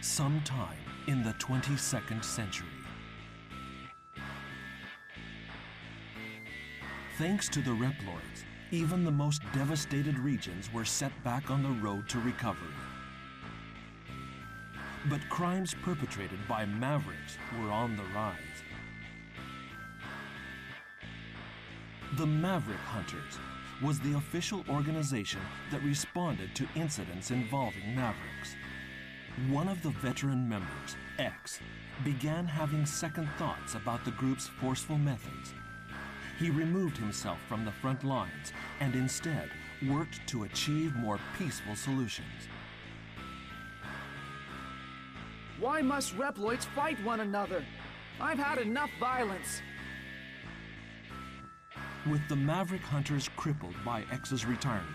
sometime in the 22nd century. Thanks to the Reploids, even the most devastated regions were set back on the road to recovery. But crimes perpetrated by mavericks were on the rise. The Maverick Hunters was the official organization that responded to incidents involving mavericks. One of the veteran members, X, began having second thoughts about the group's forceful methods. He removed himself from the front lines and instead worked to achieve more peaceful solutions. Why must Reploids fight one another? I've had enough violence. With the Maverick Hunters crippled by X's retirement,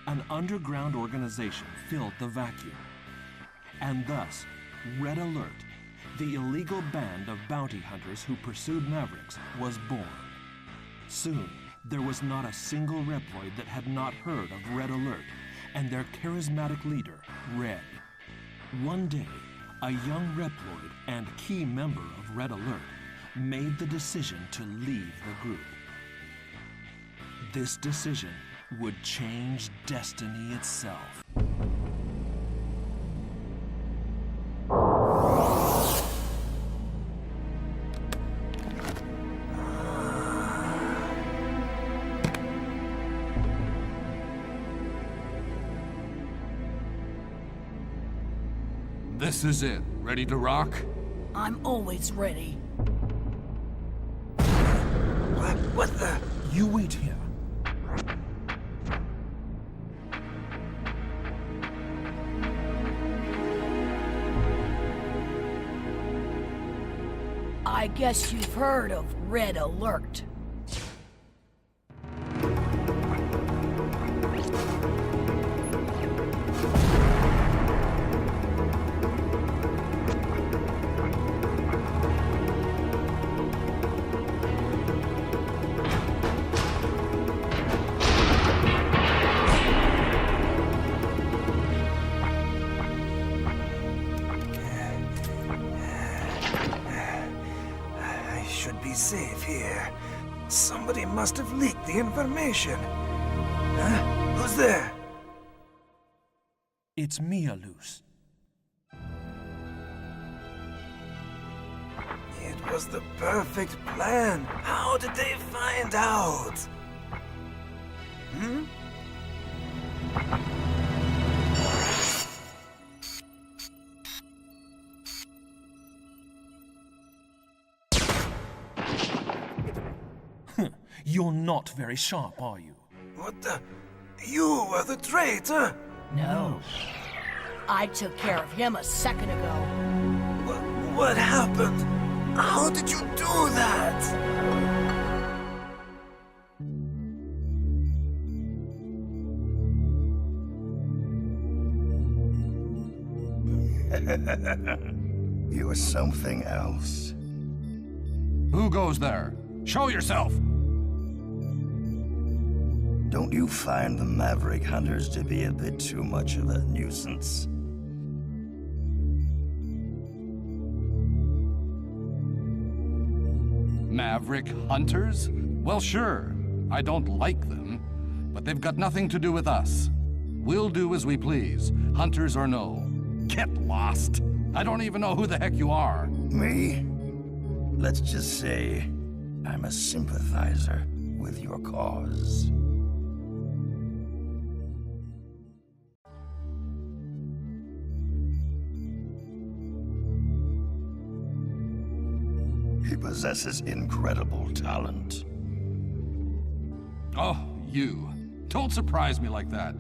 an underground organization filled the vacuum. And thus, Red Alert, the illegal band of bounty hunters who pursued mavericks, was born. Soon, there was not a single Reploid that had not heard of Red Alert and their charismatic leader, Red. One day, a young Reploid and key member of Red Alert made the decision to leave the group. This decision would change destiny itself. This is it. Ready to rock? I'm always ready. What the? You wait here. I guess you've heard of Red Alert. Safe here. Somebody must have leaked the information. Huh? Who's there? It's Mia, Luce. It was the perfect plan. How did they find out? Hmm? You're not very sharp, are you? What the? You were the traitor? No. I took care of him a second ago. What happened? How did you do that? You're something else. Who goes there? Show yourself! Don't you find the Maverick Hunters to be a bit too much of a nuisance? Maverick Hunters? Well, sure. I don't like them, but they've got nothing to do with us. We'll do as we please, hunters or no. Get lost. I don't even know who the heck you are. Me? Let's just say I'm a sympathizer with your cause. He possesses incredible talent. Oh, you. Don't surprise me like that.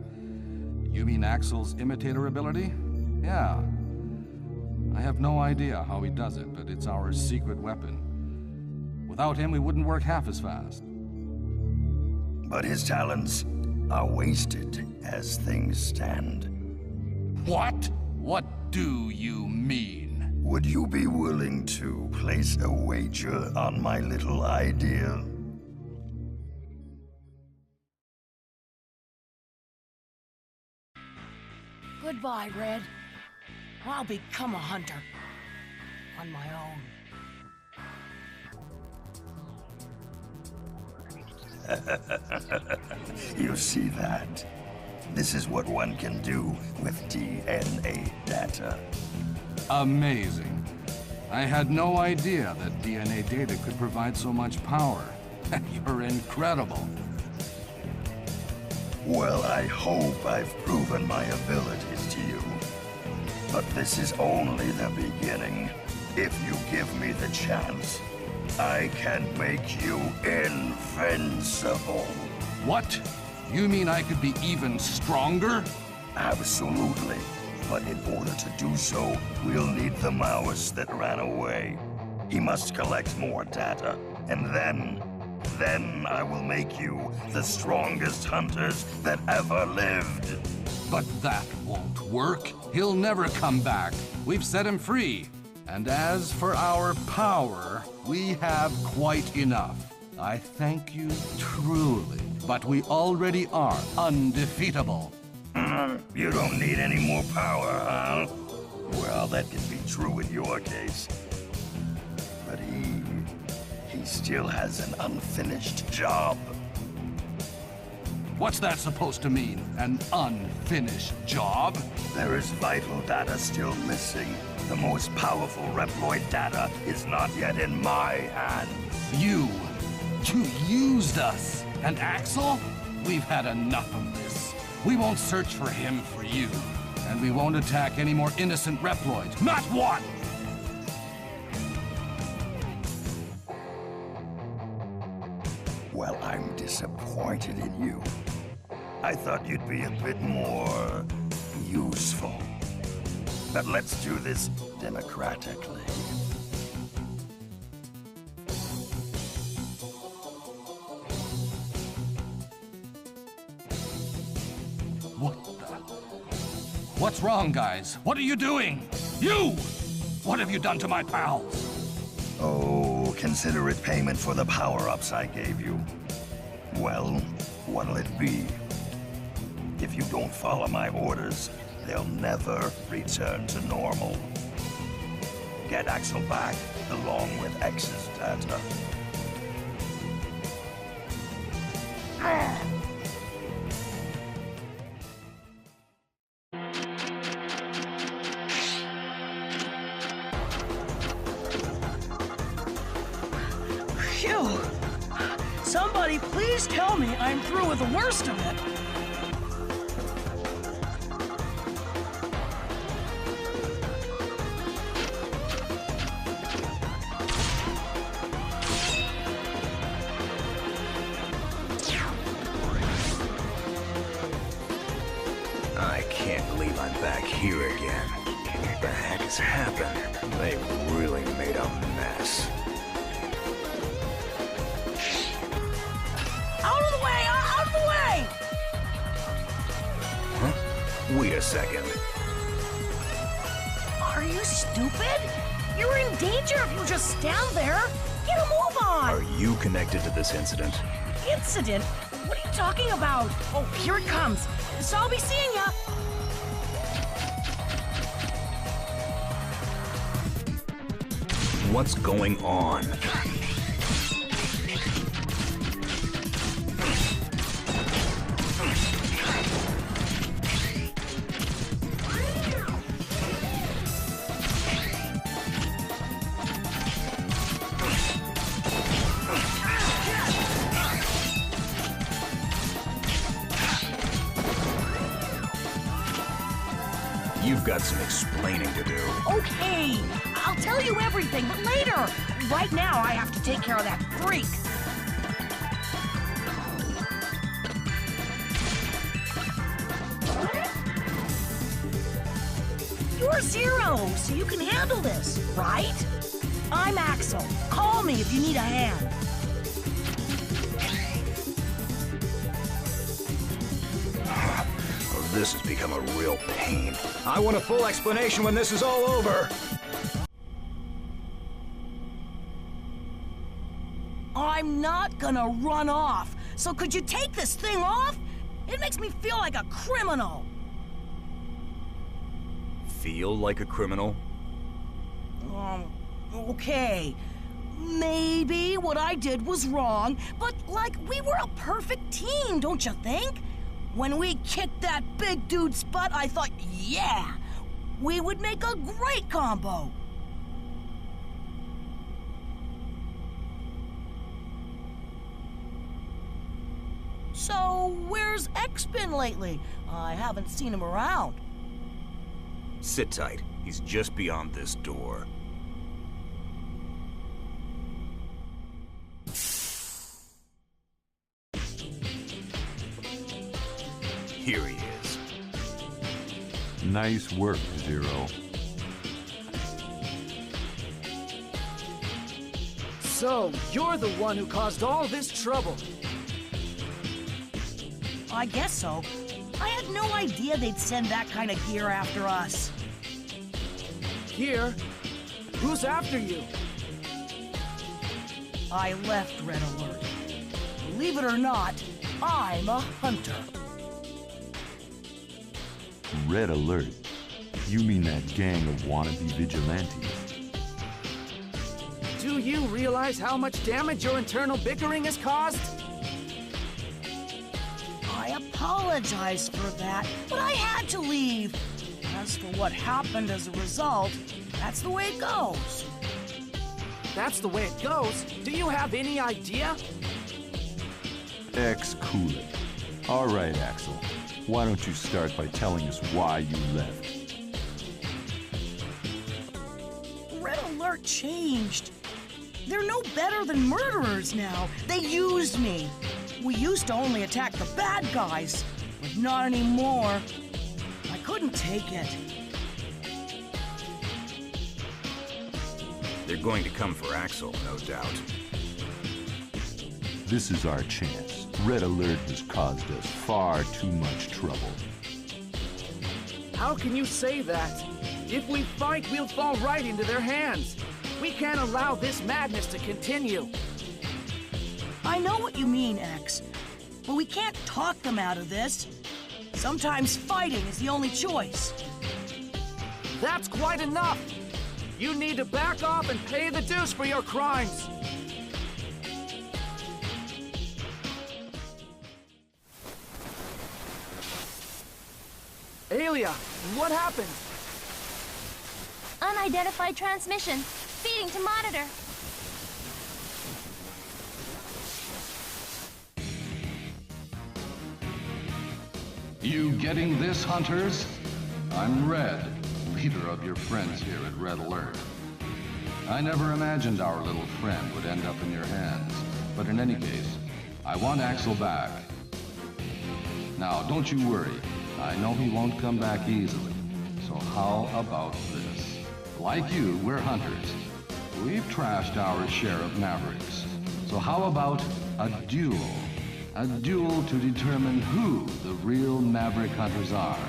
You mean Axel's imitator ability? Yeah. I have no idea how he does it, but it's our secret weapon. Without him, we wouldn't work half as fast. But his talents are wasted as things stand. What? What do you mean? Would you be willing to place a wager on my little idea? Goodbye, Red. I'll become a hunter. On my own. You see that? This is what one can do with DNA data. Amazing. I had no idea that DNA data could provide so much power. You're incredible. Well, I hope I've proven my abilities to you. But this is only the beginning. If you give me the chance, I can make you invincible. What? You mean I could be even stronger? Absolutely. But in order to do so, we'll need the mouse that ran away. He must collect more data, and then I will make you the strongest hunters that ever lived. But that won't work. He'll never come back. We've set him free. And as for our power, we have quite enough. I thank you truly, but we already are undefeatable. You don't need any more power, huh? Well, that can be true in your case. But he still has an unfinished job. What's that supposed to mean? An unfinished job? There is vital data still missing. The most powerful Reploid data is not yet in my hands. You used us. And Axel? We've had enough of this. We won't search for him for you. And we won't attack any more innocent Reploids. Not one! Well, I'm disappointed in you. I thought you'd be a bit more useful. But let's do this democratically. What's wrong, guys? What are you doing? You! What have you done to my pals? Oh, consider it payment for the power-ups I gave you. Well, what'll it be? If you don't follow my orders, they'll never return to normal. Get Axel back, along with X's data. Phew! Somebody please tell me I'm through with the worst of it. I can't believe I'm back here again. What the heck has happened? They really made a mess. Out of the way! Out of the way! Huh? Wait a second. Are you stupid? You're in danger if you just stand there. Get a move on! Are you connected to this incident? Incident? What are you talking about? Oh, here it comes. So I'll be seeing ya. What's going on? You've got some explaining to do. Okay, I'll tell you everything, but later. Right now, I have to take care of that freak. You're Zero, so you can handle this, right? I'm Axel. Call me if you need a hand. This has become a real pain. I want a full explanation when this is all over. I'm not gonna run off, so could you take this thing off? It makes me feel like a criminal. feel like a criminal? Okay. Maybe what I did was wrong, but like, we were a perfect team, don't you think? When we kicked that big dude's butt, I thought, yeah, we would make a great combo. So, where's X been lately? I haven't seen him around. Sit tight. He's just beyond this door. Here he is. Nice work, Zero. So, you're the one who caused all this trouble. I guess so. I had no idea they'd send that kind of gear after us. Here? Who's after you? I left Red Alert. Believe it or not, I'm a hunter. Red Alert? You mean that gang of wannabe vigilantes? Do you realize how much damage your internal bickering has caused? I apologize for that, but I had to leave. As for what happened as a result, that's the way it goes. That's the way it goes? Do you have any idea? X, cool it. All right, Axel. Why don't you start by telling us why you left? Red Alert changed. They're no better than murderers now. They used me. We used to only attack the bad guys, but not anymore. I couldn't take it. They're going to come for Axel, no doubt. This is our chance. Red Alert has caused us far too much trouble. How can you say that? If we fight, we'll fall right into their hands. We can't allow this madness to continue. I know what you mean, X, but we can't talk them out of this. Sometimes fighting is the only choice. That's quite enough! You need to back off and pay the dues for your crimes! Alia, what happened? Unidentified transmission. Feeding to monitor. You getting this, hunters? I'm Red, leader of your friends here at Red Alert. I never imagined our little friend would end up in your hands. But in any case, I want Axel back. Now, don't you worry. I know he won't come back easily. So how about this? Like you, we're hunters. We've trashed our share of Mavericks. So how about a duel? A duel to determine who the real Maverick hunters are.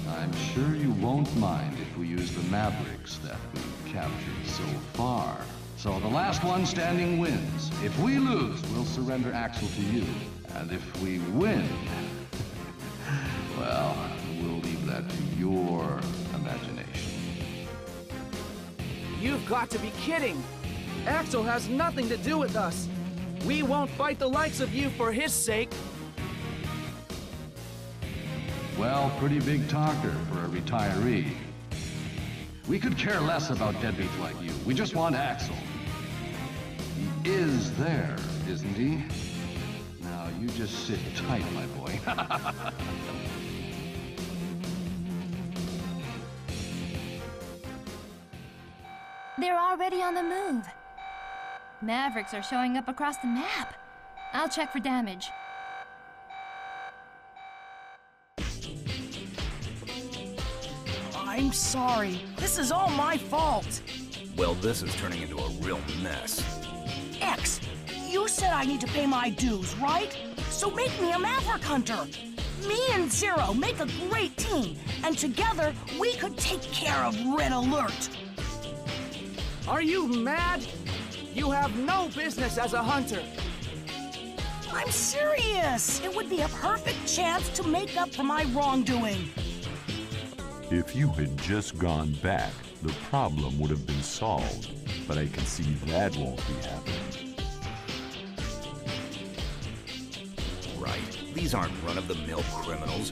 I'm sure you won't mind if we use the Mavericks that we've captured so far. So the last one standing wins. If we lose, we'll surrender Axel to you. And if we win, well, we'll leave that to your imagination. You've got to be kidding! Axel has nothing to do with us! We won't fight the likes of you for his sake! Well, pretty big talker for a retiree. We could care less about deadbeats like you. We just want Axel. He is there, isn't he? Now, you just sit tight, my boy. They're already on the move. Mavericks are showing up across the map. I'll check for damage. I'm sorry. This is all my fault. Well, this is turning into a real mess. X, you said I need to pay my dues, right? So make me a Maverick hunter. Me and Zero make a great team, and together we could take care of Red Alert. Are you mad? You have no business as a hunter. I'm serious. It would be a perfect chance to make up for my wrongdoing. If you had just gone back, the problem would have been solved. But I can see that won't be happening. Right. These aren't run-of-the-mill criminals.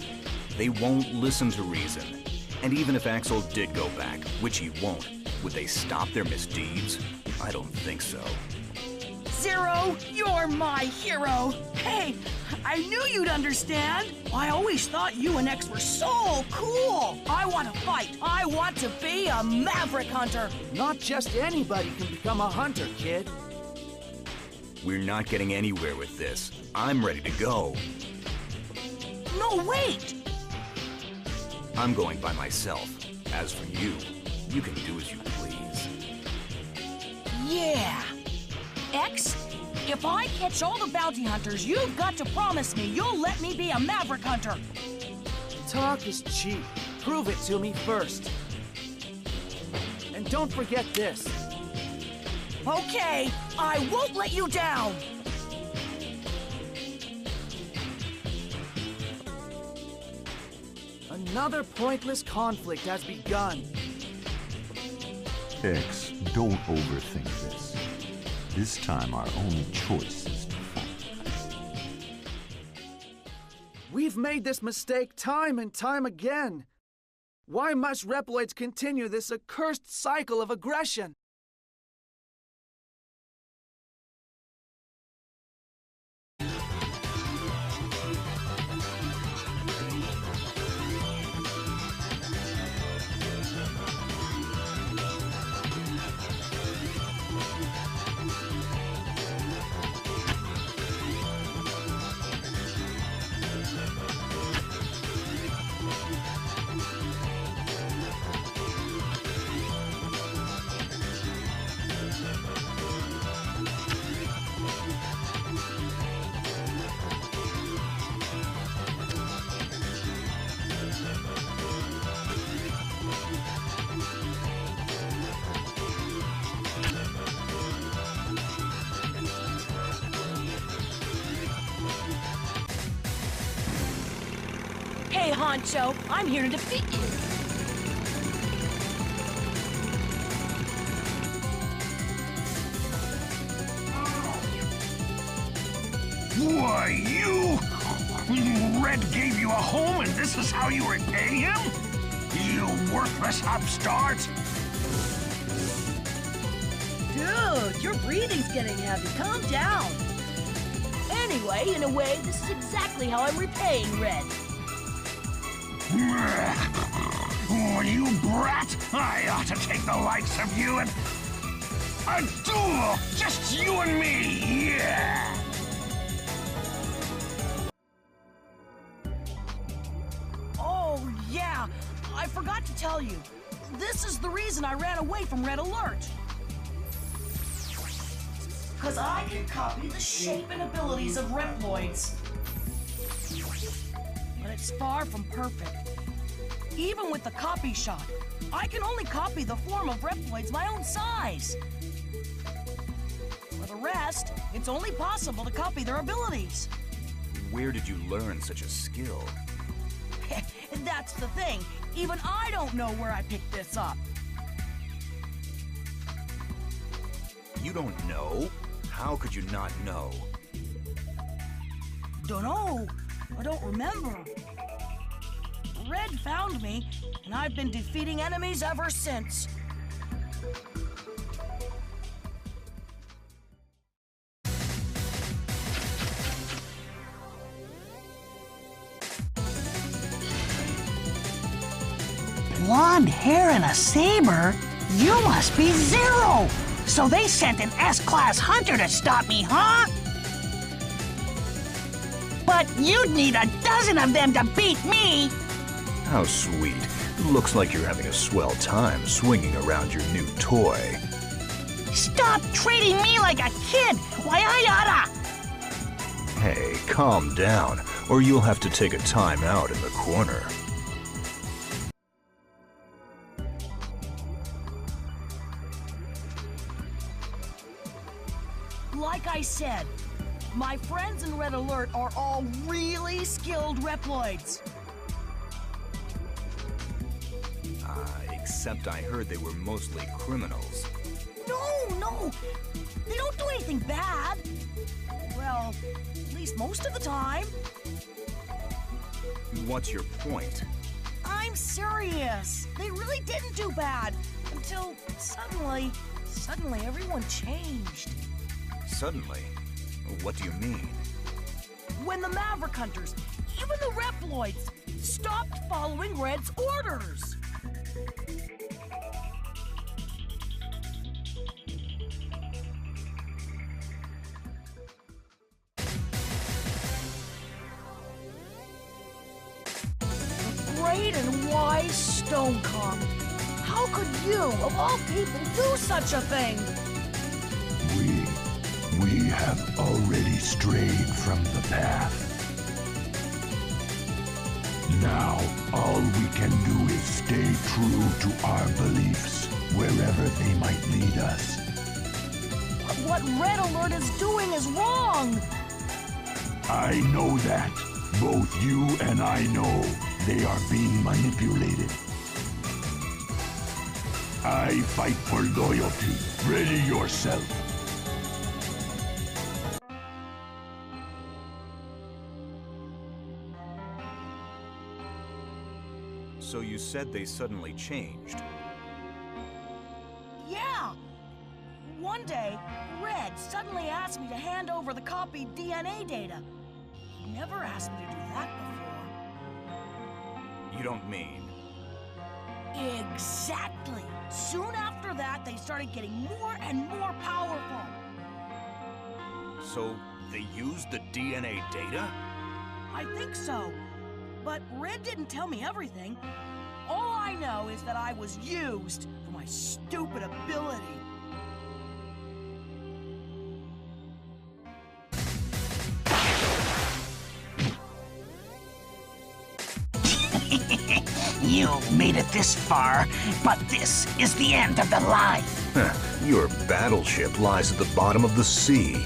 They won't listen to reason. And even if Axel did go back, which he won't, would they stop their misdeeds? I don't think so. Zero, you're my hero. Hey, I knew you'd understand. I always thought you and X were so cool. I want to fight. I want to be a maverick hunter. Not just anybody can become a hunter, kid. We're not getting anywhere with this. I'm ready to go. No, wait. I'm going by myself. As for you, you can do as you please. Yeah. X, if I catch all the bounty hunters, you've got to promise me you'll let me be a maverick hunter. Talk is cheap. Prove it to me first. And don't forget this. Okay, I won't let you down. Another pointless conflict has begun. X, don't overthink this. This time our only choice is to fight. We've made this mistake time and time again. Why must Reploids continue this accursed cycle of aggression? Hey, Honcho, I'm here to defeat you. Why, you? Red gave you a home and this is how you repay him? You worthless upstart! Dude, your breathing's getting heavy. Calm down. Anyway, in a way, this is exactly how I'm repaying Red. You brat! I ought to take the likes of you and... a duel! Just you and me! Yeah! Oh, yeah. I forgot to tell you. This is the reason I ran away from Red Alert. Because I can copy the shape and abilities of Reploids. But it's far from perfect. Even with the copy shot, I can only copy the form of Reploids my own size. For the rest, it's only possible to copy their abilities. Where did you learn such a skill? That's the thing. Even I don't know where I picked this up. You don't know? How could you not know? Dunno. I don't remember. Red found me, and I've been defeating enemies ever since. Blonde hair and a saber? You must be Zero! So they sent an S-Class hunter to stop me, huh? But you'd need a dozen of them to beat me! How sweet. Looks like you're having a swell time swinging around your new toy. Stop treating me like a kid! Why, I oughta! Hey, calm down, or you'll have to take a time out in the corner. Like I said, my friends in Red Alert are all really skilled Reploids. Except I heard they were mostly criminals. No! They don't do anything bad. Well, at least most of the time. What's your point? I'm serious. They really didn't do bad. Until suddenly everyone changed. Suddenly? What do you mean? When the Maverick Hunters, even the Reploids, stopped following Red's orders. Great and wise Stonecom. How could you, of all people, do such a thing? We have already strayed from the path. Now, all we can do is stay true to our beliefs, wherever they might lead us. But what Red Alert is doing is wrong! I know that. Both you and I know they are being manipulated. I fight for loyalty. Ready yourself. So you said they suddenly changed. Yeah! One day, Red suddenly asked me to hand over the copied DNA data. He never asked me to do that before. You don't mean? Exactly! Soon after that, they started getting more and more powerful. So they used the DNA data? I think so. But Red didn't tell me everything. All I know is that I was used for my stupid ability. You made it this far, but this is the end of the line. Your battleship lies at the bottom of the sea.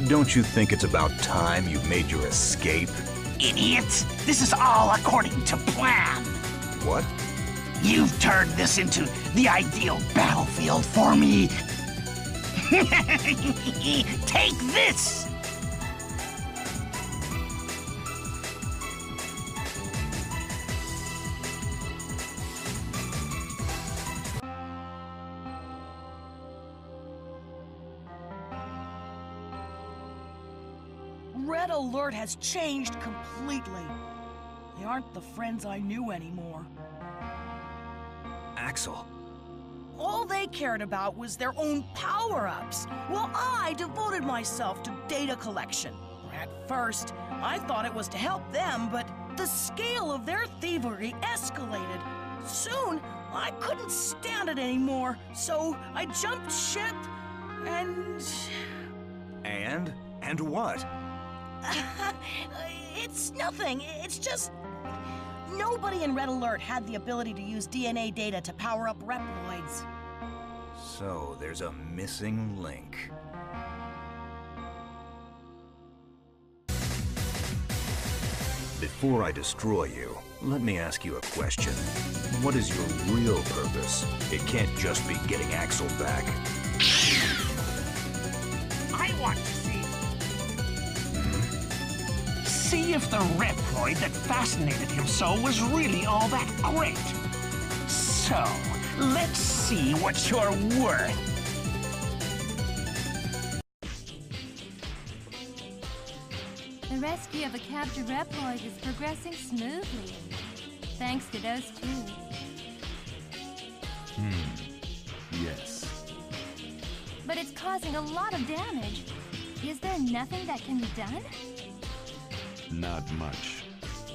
Don't you think it's about time you made your escape? Idiots! This is all according to plan. What? You've turned this into the ideal battlefield for me. Take this! Red Alert has changed completely. They aren't the friends I knew anymore. Axel. All they cared about was their own power-ups, while I devoted myself to data collection. At first, I thought it was to help them, but the scale of their thievery escalated. Soon, I couldn't stand it anymore, so I jumped ship and... And what? It's nothing. It's just... Nobody in Red Alert had the ability to use DNA data to power up Reploids. So there's a missing link. Before I destroy you, let me ask you a question. What is your real purpose? It can't just be getting Axel back. I want to see if the Reploid that fascinated him so was really all that great. So, let's see what you're worth. The rescue of a captured Reploid is progressing smoothly, thanks to those two. Yes. But it's causing a lot of damage. Is there nothing that can be done? Not much.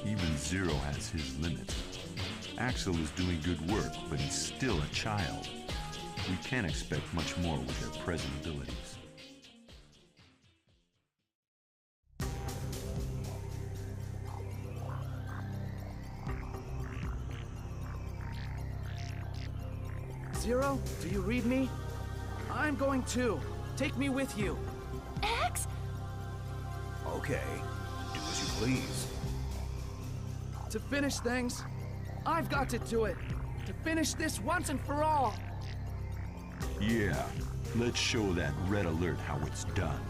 Even Zero has his limits. Axel is doing good work, but he's still a child. We can't expect much more with their present abilities. Zero, do you read me? I'm going too. Take me with you. Ax? Okay, do as you please. To finish things, I've got to do it. to finish this once and for all. Yeah, let's show that Red Alert how it's done.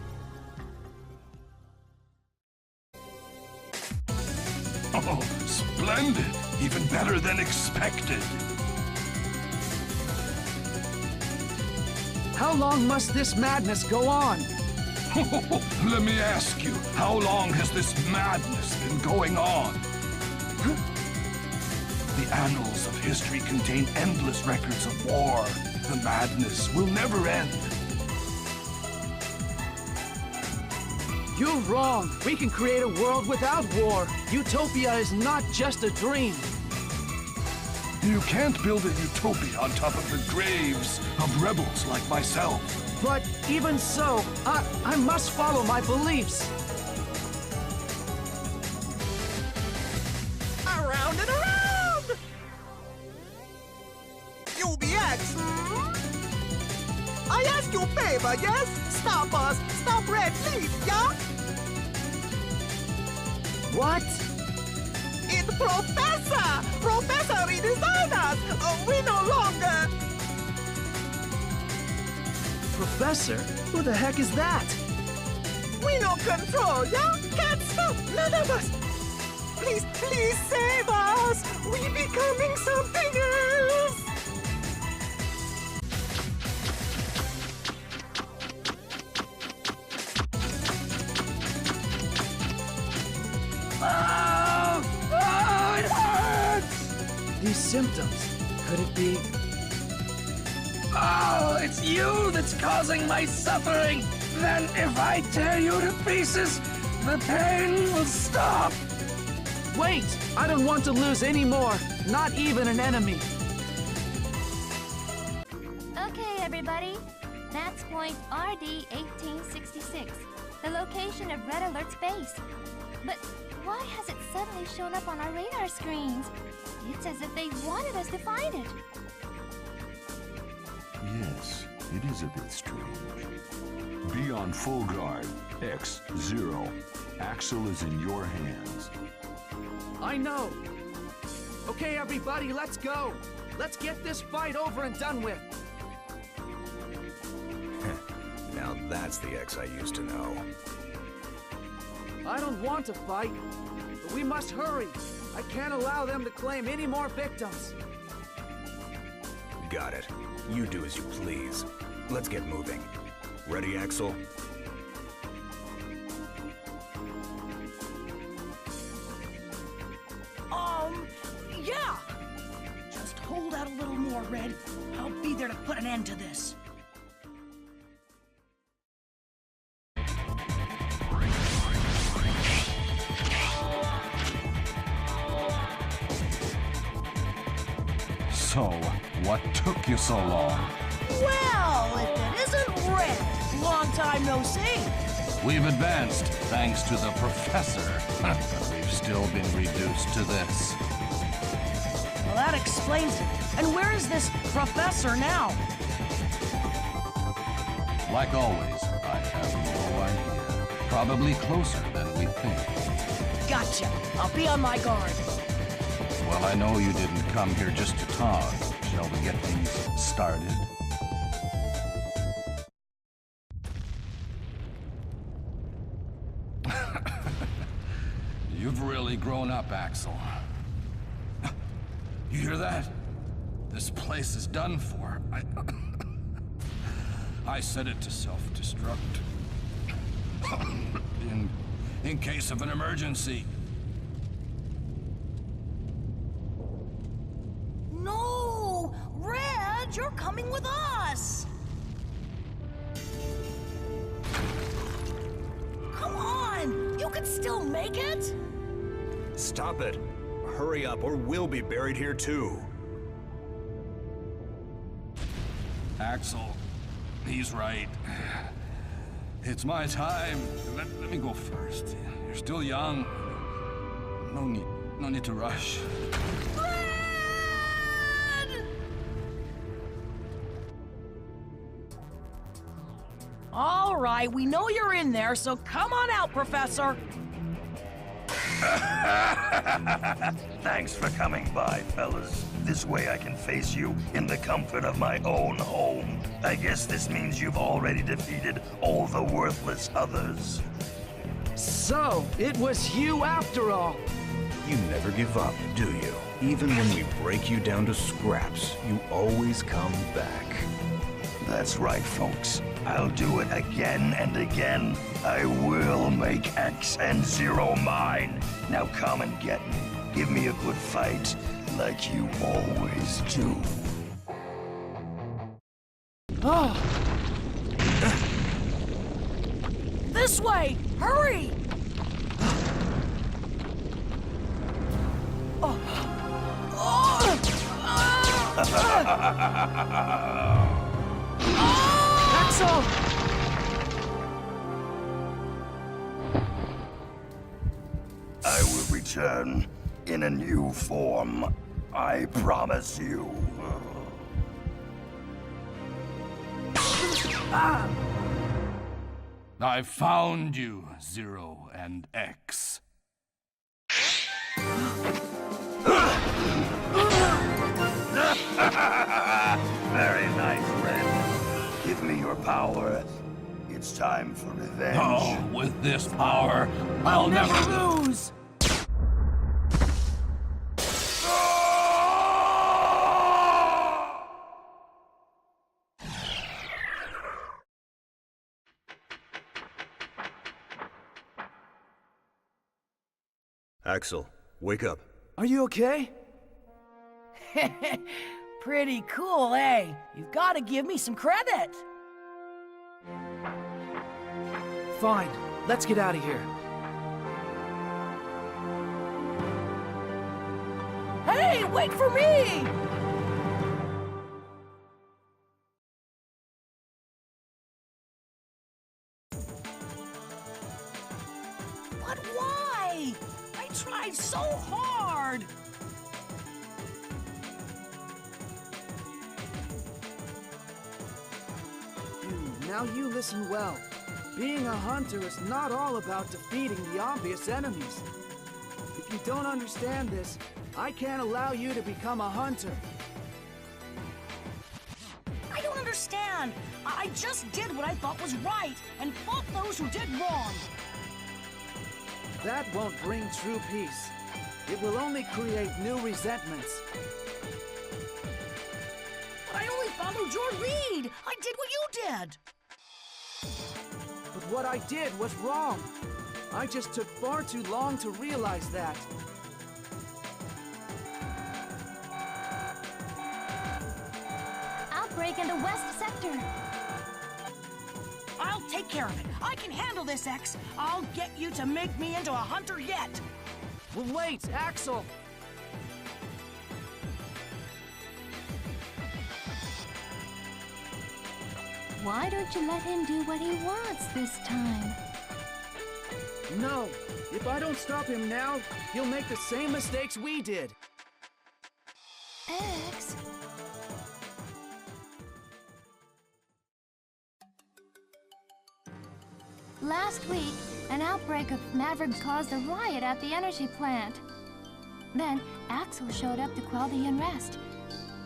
Oh, splendid! Even better than expected. How long must this madness go on? Let me ask you, how long has this madness been going on? The annals of history contain endless records of war. The madness will never end. You're wrong. We can create a world without war. Utopia is not just a dream. You can't build a utopia on top of the graves of rebels like myself. But even so, I must follow my beliefs. Around and around! UBX! I ask you a favor, yes? Stop us! Stop Red, please, yeah? What? It's Professor! Professor redesigned us! We no longer... Professor? Who the heck is that? We no control, yeah? Can't stop, none of us! Please, please save us! We becoming something else! Oh, it hurts! These symptoms, could it be? Oh, it's you that's causing my suffering! Then if I tear you to pieces, the pain will stop! Wait! I don't want to lose any more, not even an enemy. Okay, everybody. That's point RD-1866, the location of Red Alert's base. But why has it suddenly shown up on our radar screens? It's as if they wanted us to find it. Yes, it is a bit strange. Be on full guard. X0. Axel is in your hands. I know. Okay, everybody, let's go. Let's get this fight over and done with. Now that's the X I used to know. I don't want to fight, but we must hurry. I can't allow them to claim any more victims. Got it. You do as you please. Let's get moving. Ready, Axel? Yeah! Just hold out a little more, Red. I'll be there to put an end to this. So, what took you so long? Well, if it isn't Red, long time no see. We've advanced, thanks to the professor. But we've still been reduced to this. Well, that explains it. And where is this professor now? Like always, I have no idea. Probably closer than we think. Gotcha. I'll be on my guard. Well, I know you didn't come here just to talk. Shall we get things started? You've really grown up, Axel. You hear that? This place is done for. I set it to self-destruct. in case of an emergency. No! Red, you're coming with us! Come on! You can still make it! Stop it. Hurry up, or we'll be buried here too. Axel, he's right. It's my time. Let me go first. You're still young. No need to rush. Red! All right, we know you're in there, so come on out, Professor. Thanks for coming by, fellas. This way I can face you in the comfort of my own home. I guess this means you've already defeated all the worthless others. So, it was you after all. You never give up, do you? Even when we break you down to scraps, you always come back. That's right, folks. I'll do it again and again. I will make X and Zero mine. Now come and get me. Give me a good fight, like you always do. Oh. This way! Hurry! Axel! I will return in a new form. I promise you. I found you, Zero and X. Very nice, friend. Give me your power. It's time for revenge. Oh, with this power, I'll never lose! Axel, wake up. Are you okay? Pretty cool, eh? You've got to give me some credit. Fine, let's get out of here. Hey, wait for me! But why? I tried so hard! Now you listen well. Being a hunter is not all about defeating the obvious enemies. If you don't understand this, I can't allow you to become a hunter. I don't understand. I just did what I thought was right and fought those who did wrong. That won't bring true peace. It will only create new resentments. But I only followed your lead. I did what you did. But what I did was wrong. I just took far too long to realize that. Outbreak in the West Sector. I'll take care of it. I can handle this, X. I'll get you to make me into a hunter yet. Well, wait, Axel! Why don't you let him do what he wants this time? No! If I don't stop him now, he'll make the same mistakes we did. X? Last week, an outbreak of Mavericks caused a riot at the energy plant. Then, Axel showed up to quell the unrest.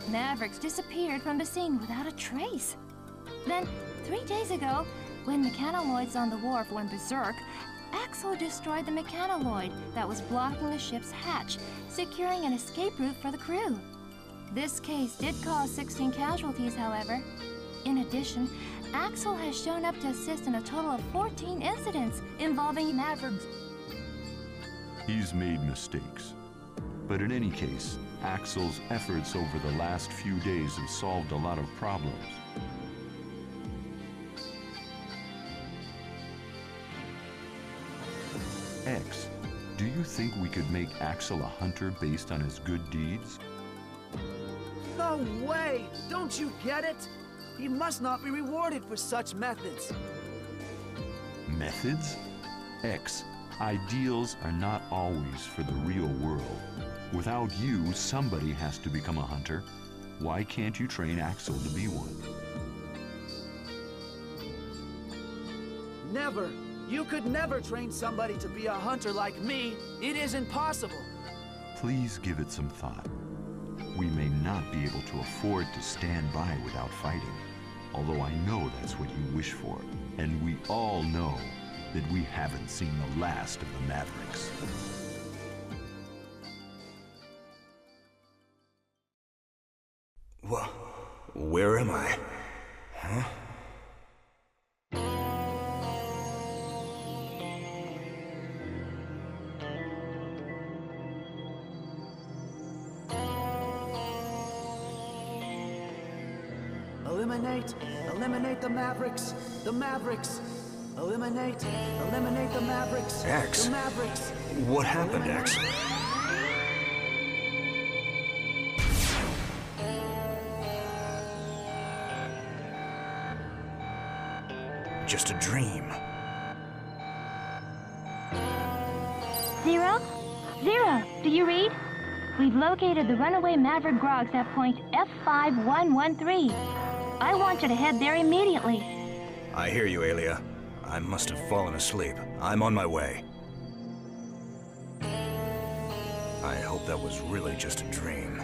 Mavericks disappeared from the scene without a trace. Then, 3 days ago, when mechanoloids on the wharf went berserk, Axel destroyed the mechanoloid that was blocking the ship's hatch, securing an escape route for the crew. This case did cause 16 casualties, however. In addition, Axel has shown up to assist in a total of 14 incidents involving Mavericks. He's made mistakes. But in any case, Axel's efforts over the last few days have solved a lot of problems. X, do you think we could make Axel a hunter based on his good deeds? No way! Don't you get it? He must not be rewarded for such methods. Methods? X, ideals are not always for the real world. Without you, somebody has to become a hunter. Why can't you train Axel to be one? Never. You could never train somebody to be a hunter like me. It isn't possible. Please give it some thought. We may not be able to afford to stand by without fighting, although I know that's what you wish for. And we all know that we haven't seen the last of the Mavericks. Where am I? Huh? Eliminate the Mavericks. The Mavericks. Eliminate the Mavericks. X? The Mavericks. What happened, X? Just a dream. Zero? Zero, do you read? We've located the runaway Maverick Grogs at point F5113. I want you to head there immediately. I hear you, Aelia. I must have fallen asleep. I'm on my way. I hope that was really just a dream.